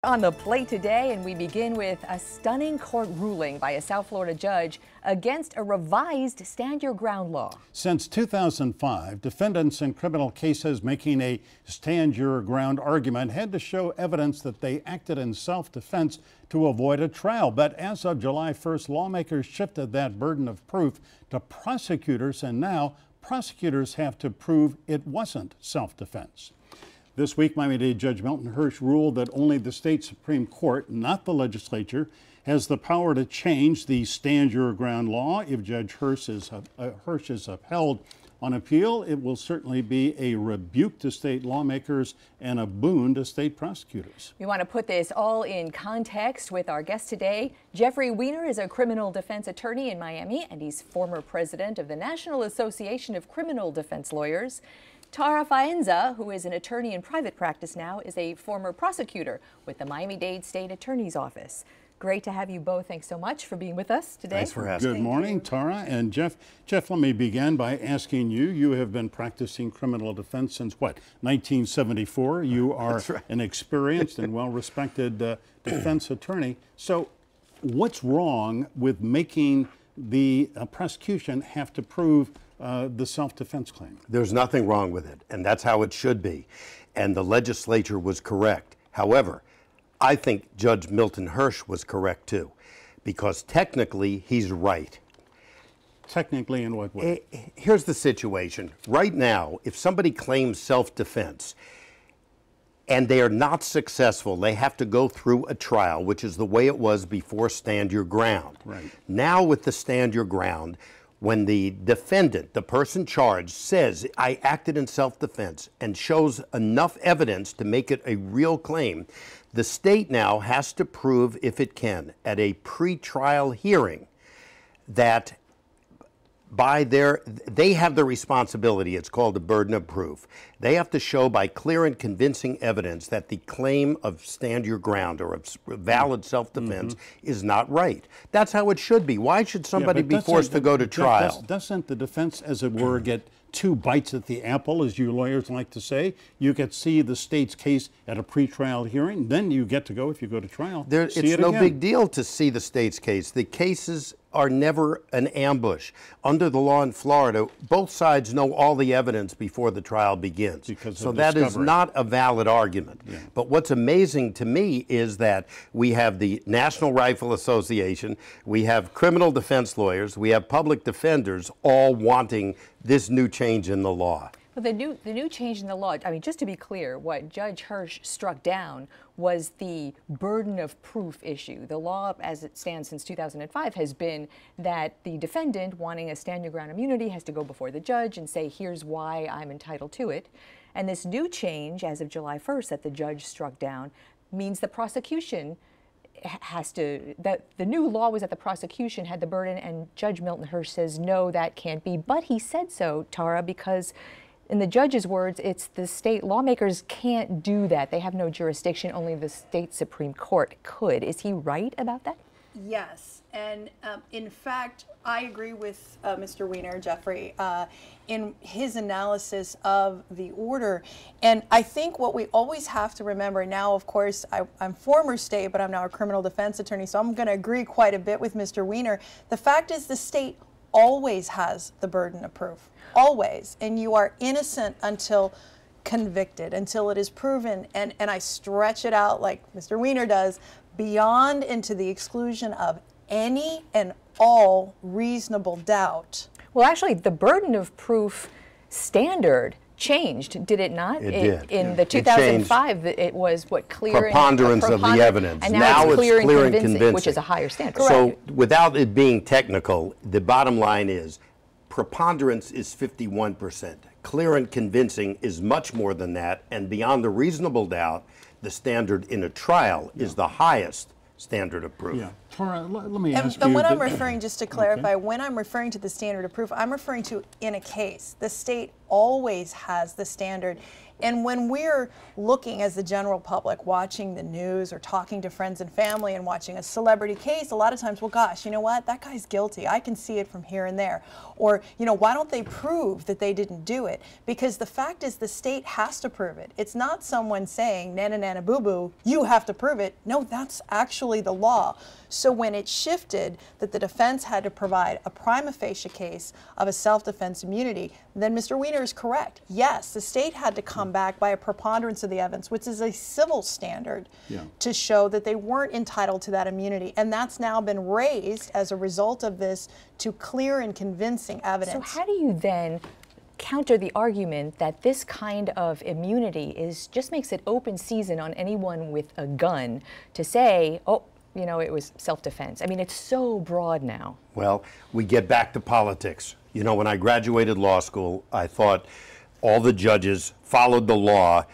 On the plate today, and we begin with a stunning court ruling by a South Florida judge against a revised stand your ground law. Since 2005, defendants in criminal cases making a stand your ground argument had to show evidence that they acted in self-defense to avoid a trial. But as of July 1st, lawmakers shifted that burden of proof to prosecutors, and now prosecutors have to prove it wasn't self-defense. This week, Miami-Dade Judge Milton Hirsch ruled that only the state Supreme Court, not the legislature, has the power to change the stand your ground law. If Judge Hirsch is upheld on appeal, it will certainly be a rebuke to state lawmakers and a boon to state prosecutors. We want to put this all in context with our guest today. Jeffrey Weiner is a criminal defense attorney in Miami, and he's former president of the National Association of Criminal Defense Lawyers. Tara Faenza, who is an attorney in private practice now, is a former prosecutor with the Miami-Dade State Attorney's Office. Great to have you both. Thanks so much for being with us today. Thanks for asking. Good morning, Tara. And Jeff, let me begin by asking you, you have been practicing criminal defense since what, 1974? You are right. An experienced and well-respected defense attorney. So what's wrong with making the prosecution have to prove the self-defense claim? There's nothing wrong with it, and that's how it should be. And the legislature was correct. However, I think Judge Milton Hirsch was correct too, because technically he's right. Technically in what way? Here's the situation. Right now, if somebody claims self-defense and they are not successful, they have to go through a trial, which is the way it was before stand your ground. Right. Now with the stand your ground, when the defendant, the person charged, says, I acted in self-defense and shows enough evidence to make it a real claim, the state now has to prove, if it can, at a pre-trial hearing that they have the responsibility, it's called the burden of proof. They have to show by clear and convincing evidence that the claim of stand your ground or of valid self-defense is not right. That's how it should be. Why should somebody be forced to go to trial? Doesn't the defense, as it were, get two bites at the apple, as you lawyers like to say? You get to see the state's case at a pretrial hearing, then you get to go, if you go to trial. It's no big deal to see the state's case. The cases are never an ambush. Under the law in Florida, both sides know all the evidence before the trial begins. So that is not a valid argument. Yeah. But what's amazing to me is that we have the National Rifle Association, we have criminal defense lawyers, we have public defenders all wanting this new change in the law. Well, the new change in the law, I mean, just to be clear, what Judge Hirsch struck down was the burden of proof issue. The law, as it stands since 2005, has been that the defendant wanting a stand your ground immunity has to go before the judge and say, here's why I'm entitled to it. And this new change, as of July 1st, that the judge struck down, means the prosecution has to, that the new law was that the prosecution had the burden, and Judge Milton Hirsch says, no, that can't be. But he said so, Tara, because in the judge's words, it's the state lawmakers can't do that. They have no jurisdiction. Only the state Supreme Court could. Is he right about that? Yes. And in fact, I agree with Mr. Weiner, Jeffrey, in his analysis of the order. And I think what we always have to remember now, of course, I'm former state, but I'm now a criminal defense attorney, so I'm going to agree quite a bit with Mr. Weiner. The fact is the state always has the burden of proof. Always. And you are innocent until convicted, until it is proven. And I stretch it out like Mr. Weiner does, beyond into the exclusion of any and all reasonable doubt. Well, actually, the burden of proof standard changed, did it not? It did. In the 2005, it was what, clear preponderance of the evidence. And now it's clear and convincing, which is a higher standard. So without it being technical, the bottom line is preponderance is 51%. Clear and convincing is much more than that, and beyond a reasonable doubt, the standard in a trial is the highest standard of proof. Yeah. Tara, let me ask you. And when I'm referring, just to clarify, when I'm referring to the standard of proof, I'm referring to in a case. The state always has the standard. And when we're looking as the general public, watching the news or talking to friends and family and watching a celebrity case, a lot of times, well, gosh, you know what? That guy's guilty. I can see it from here and there. Or, you know, why don't they prove that they didn't do it? Because the fact is the state has to prove it. It's not someone saying, nana, nana, boo, boo, you have to prove it. No, that's actually the law. So when it shifted that the defense had to provide a prima facie case of a self-defense immunity, then Mr. Weiner is correct. Yes, the state had to come back by a preponderance of the evidence, which is a civil standard, to show that they weren't entitled to that immunity. And that's now been raised as a result of this to clear and convincing evidence. So how do you then counter the argument that this kind of immunity just makes it open season on anyone with a gun to say, oh, you know, it was self-defense? I mean, it's so broad now. Well, we get back to politics. You know, when I graduated law school, I thought all the judges followed the law,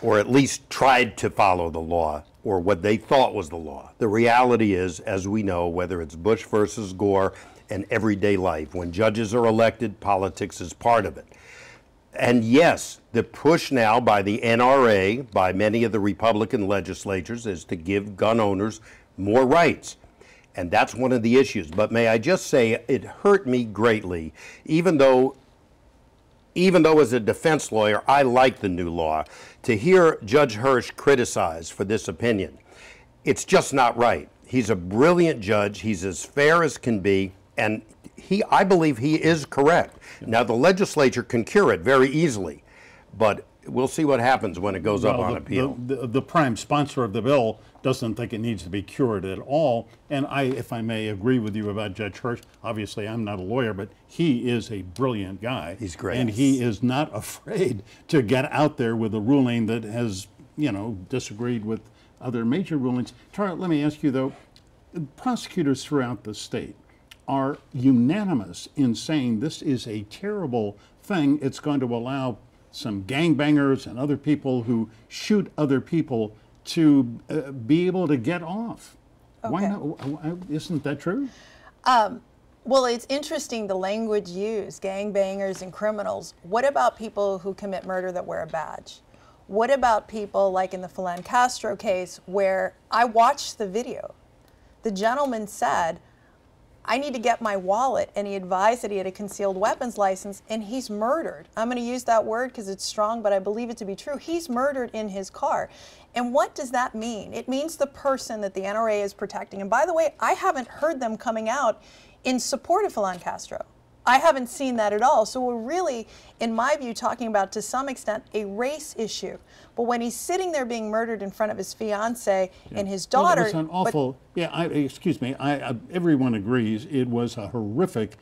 or at least tried to follow the law, or what they thought was the law. The reality is, as we know, whether it's Bush versus Gore and everyday life, when judges are elected, politics is part of it. And yes, the push now by the NRA, by many of the Republican legislatures, is to give gun owners more rights. And that's one of the issues. But may I just say, it hurt me greatly, even though as a defense lawyer, I like the new law, to hear Judge Hirsch criticized for this opinion. It's just not right. He's a brilliant judge. He's as fair as can be. And I believe he is correct. Now, the legislature can cure it very easily, but we'll see what happens when it goes up on appeal. The prime sponsor of the bill doesn't think it needs to be cured at all. And if I may agree with you about Judge Hirsch, obviously I'm not a lawyer, but he is a brilliant guy. He's great. And he is not afraid to get out there with a ruling that has, you know, disagreed with other major rulings. Tara, let me ask you though, prosecutors throughout the state are unanimous in saying this is a terrible thing. It's going to allow some gangbangers and other people who shoot other people to be able to get off. Okay. Why not? Isn't that true? Well, it's interesting the language used, gangbangers and criminals. What about people who commit murder that wear a badge? What about people like in the Philan Castro case where I watched the video? The gentleman said, I need to get my wallet, and he advised that he had a concealed weapons license, and he's murdered. I'm going to use that word because it's strong, but I believe it to be true. He's murdered in his car. And what does that mean? It means the person that the NRA is protecting. And by the way, I haven't heard them coming out in support of Philan Castro. I haven't seen that at all. So we're really, in my view, talking about, to some extent, a race issue. But when he's sitting there being murdered in front of his fiance and his daughter... Well, it was an awful... excuse me, everyone agrees it was a horrific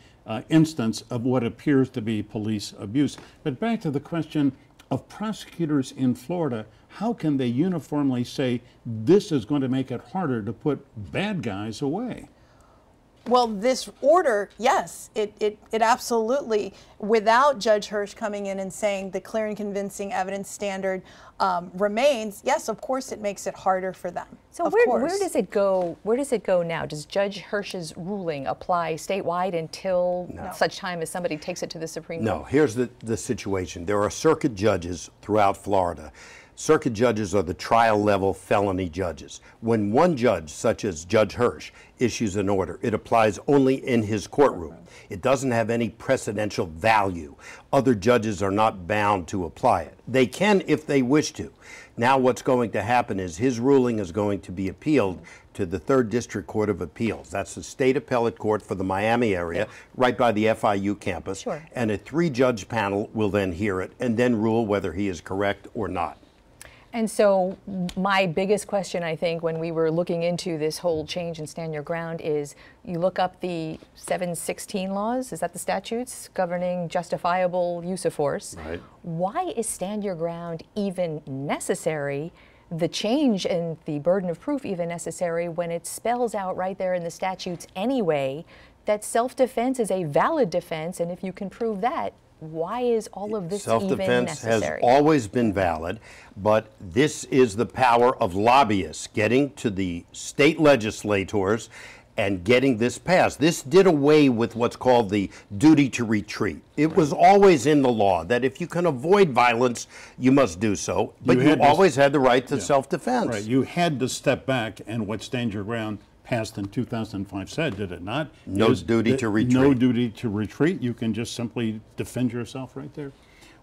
instance of what appears to be police abuse. But back to the question of prosecutors in Florida, how can they uniformly say this is going to make it harder to put bad guys away? Well, this order, yes, it absolutely, without Judge Hirsch coming in and saying the clear and convincing evidence standard remains, yes, of course it makes it harder for them. So where does it go? Where does it go now? Does Judge Hirsch's ruling apply statewide until such time as somebody takes it to the Supreme Court? No, here's the situation. There are circuit judges throughout Florida. Circuit judges are the trial-level felony judges. When one judge, such as Judge Hirsch, issues an order, it applies only in his courtroom. It doesn't have any precedential value. Other judges are not bound to apply it. They can if they wish to. Now what's going to happen is his ruling is going to be appealed to the 3rd District Court of Appeals. That's the state appellate court for the Miami area, right by the FIU campus. Sure. And a 3-judge panel will then hear it and then rule whether he is correct or not. And so my biggest question, I think, when we were looking into this whole change in stand your ground is you look up the 716 laws, is that the statutes governing justifiable use of force? Right. Why is stand your ground even necessary? The change in the burden of proof even necessary when it spells out right there in the statutes anyway that self-defense is a valid defense, and if you can prove that, why is all of this even Self-defense has necessary? always been valid, but this is the power of lobbyists getting to the state legislators and getting this passed. This did away with what's called the duty to retreat. It was always in the law that if you can avoid violence, you must do so, but you always had the right to self-defense. Right, you had to step back, and what Stand Your Ground passed in 2005 said, did it not? No duty to retreat. No duty to retreat. You can just simply defend yourself right there.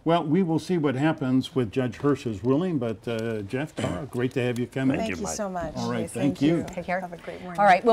Well, we will see what happens with Judge Hirsch's ruling, but Jeff, Tara, great to have you come in. Thank you so much. All right, thank you. Take care. Have a great morning. All right. Well.